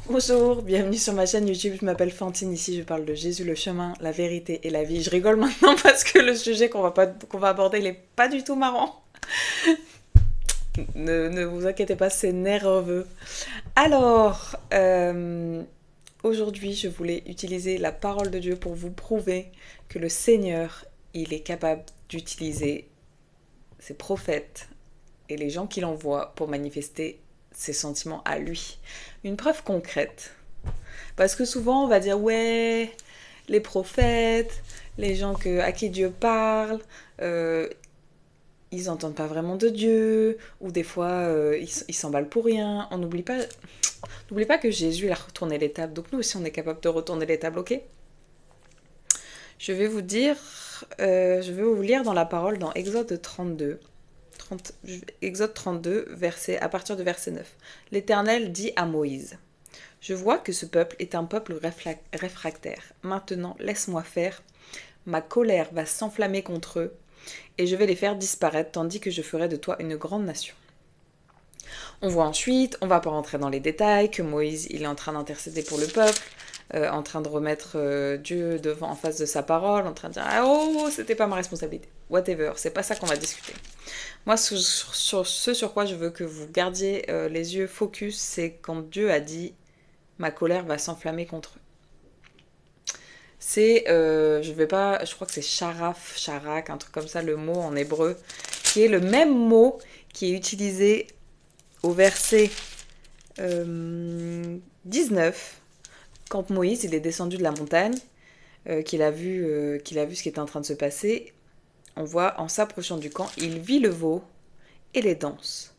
Bonjour, bienvenue sur ma chaîne YouTube, je m'appelle Fantine, ici je parle de Jésus, le chemin, la vérité et la vie. Je rigole maintenant parce que le sujet qu'on va aborder, il est pas du tout marrant. Ne vous inquiétez pas, c'est nerveux. Alors, aujourd'hui, je voulais utiliser la parole de Dieu pour vous prouver que le Seigneur, il est capable d'utiliser ses prophètes et les gens qu'il envoie pour manifester ses sentiments à lui. Une preuve concrète. Parce que souvent, on va dire, ouais, les prophètes, les gens à qui Dieu parle, euh, ils n'entendent pas vraiment de Dieu, ou des fois, ils s'emballent pour rien. N'oublie pas que Jésus, il a retourné les tables, donc nous aussi, on est capable de retourner les tables, ok? Je vais vous dire, je vais vous lire dans la parole dans Exode 32. Exode 32, à partir de verset 9. L'Éternel dit à Moïse: Je vois que ce peuple est un peuple réfractaire. Maintenant, laisse-moi faire. Ma colère va s'enflammer contre eux, et je vais les faire disparaître, tandis que je ferai de toi une grande nation. On voit ensuite, on va pas rentrer dans les détails, que Moïse, il est en train d'intercéder pour le peuple, en train de remettre Dieu en face de sa parole, en train de dire « Ah oh, c'était pas ma responsabilité ». Whatever, c'est pas ça qu'on va discuter. Moi, ce sur quoi je veux que vous gardiez les yeux focus, c'est quand Dieu a dit « Ma colère va s'enflammer contre eux ». C'est, je crois que c'est charak, un truc comme ça, le mot en hébreu, qui est le même mot qui est utilisé au verset 19, quand Moïse il est descendu de la montagne, qu'il a vu ce qui était en train de se passer. On voit, en s'approchant du camp, il vit le veau et les danses.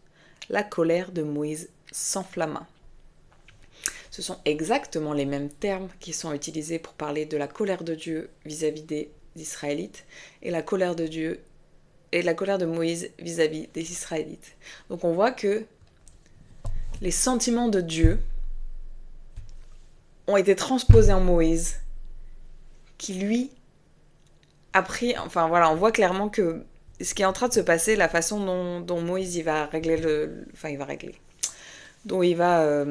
La colère de Moïse s'enflamma. Ce sont exactement les mêmes termes qui sont utilisés pour parler de la colère de Dieu vis-à-vis des Israélites et la colère de Dieu et la colère de Moïse vis-à-vis des Israélites. Donc on voit que les sentiments de Dieu ont été transposés en Moïse, qui lui a pris, enfin voilà, on voit clairement que ce qui est en train de se passer, la façon dont Moïse il va régler dont il va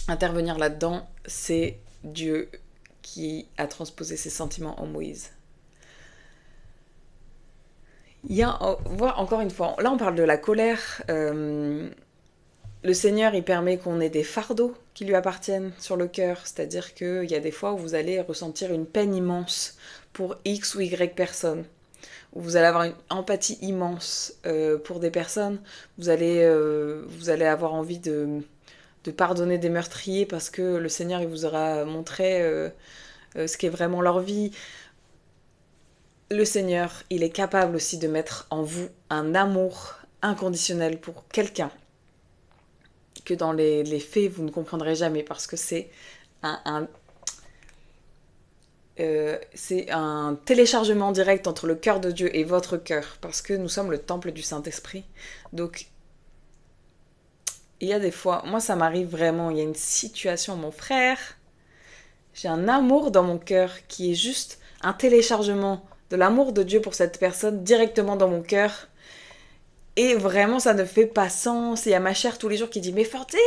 intervenir là-dedans, c'est Dieu qui a transposé ses sentiments en Moïse. Il y a, encore une fois, là on parle de la colère. Le Seigneur, il permet qu'on ait des fardeaux qui lui appartiennent sur le cœur. C'est-à-dire qu'il y a des fois où vous allez ressentir une peine immense pour X ou Y personnes. Où vous allez avoir une empathie immense pour des personnes. Vous allez avoir envie de pardonner des meurtriers parce que le Seigneur, il vous aura montré ce qu'est vraiment leur vie. Le Seigneur, il est capable aussi de mettre en vous un amour inconditionnel pour quelqu'un que dans les faits, vous ne comprendrez jamais parce que c'est c'est un téléchargement direct entre le cœur de Dieu et votre cœur parce que nous sommes le temple du Saint-Esprit. Donc, il y a des fois, moi ça m'arrive vraiment, il y a une situation, mon frère, j'ai un amour dans mon cœur qui est juste un téléchargement de l'amour de Dieu pour cette personne directement dans mon cœur. Et vraiment, ça ne fait pas sens. Et il y a ma chère tous les jours qui dit « Mais Fantine,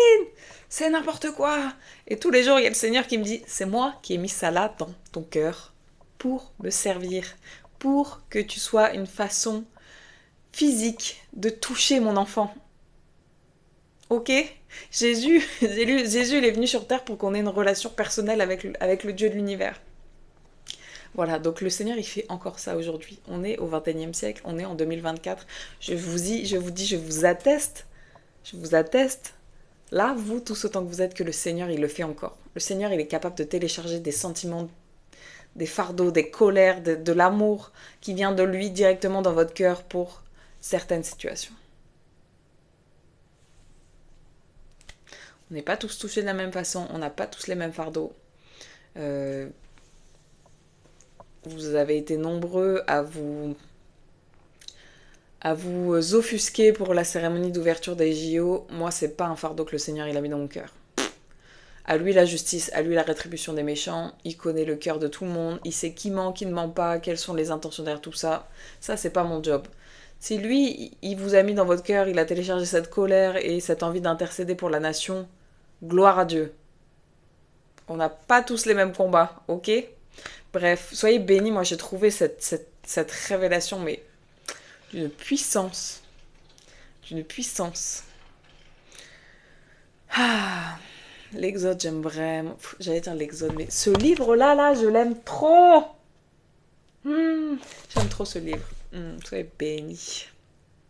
c'est n'importe quoi !» Et tous les jours, il y a le Seigneur qui me dit « C'est moi qui ai mis ça là dans ton cœur pour me servir, pour que tu sois une façon physique de toucher mon enfant. » Ok? Jésus, Jésus, il est venu sur terre pour qu'on ait une relation personnelle avec le Dieu de l'univers. Voilà, donc le Seigneur, il fait encore ça aujourd'hui. On est au XXIe siècle, on est en 2024. Je vous atteste, là, vous, tous autant que vous êtes, que le Seigneur, il le fait encore. Le Seigneur, il est capable de télécharger des sentiments, des fardeaux, des colères, de l'amour qui vient de lui directement dans votre cœur pour certaines situations. On n'est pas tous touchés de la même façon, on n'a pas tous les mêmes fardeaux. Vous avez été nombreux à vous offusquer pour la cérémonie d'ouverture des JO. Moi, c'est pas un fardeau que le Seigneur il a mis dans mon cœur. À lui la justice, à lui la rétribution des méchants. Il connaît le cœur de tout le monde. Il sait qui ment, qui ne ment pas, quelles sont les intentions derrière tout ça. Ça, c'est pas mon job. Si lui, il vous a mis dans votre cœur, il a téléchargé cette colère et cette envie d'intercéder pour la nation, gloire à Dieu. On n'a pas tous les mêmes combats, ok? Bref, soyez bénis. Moi, j'ai trouvé cette révélation, mais d'une puissance. D'une puissance. Ah, l'Exode, j'aime vraiment. J'allais dire l'Exode, mais ce livre-là, là, je l'aime trop. J'aime trop ce livre. Soyez bénis.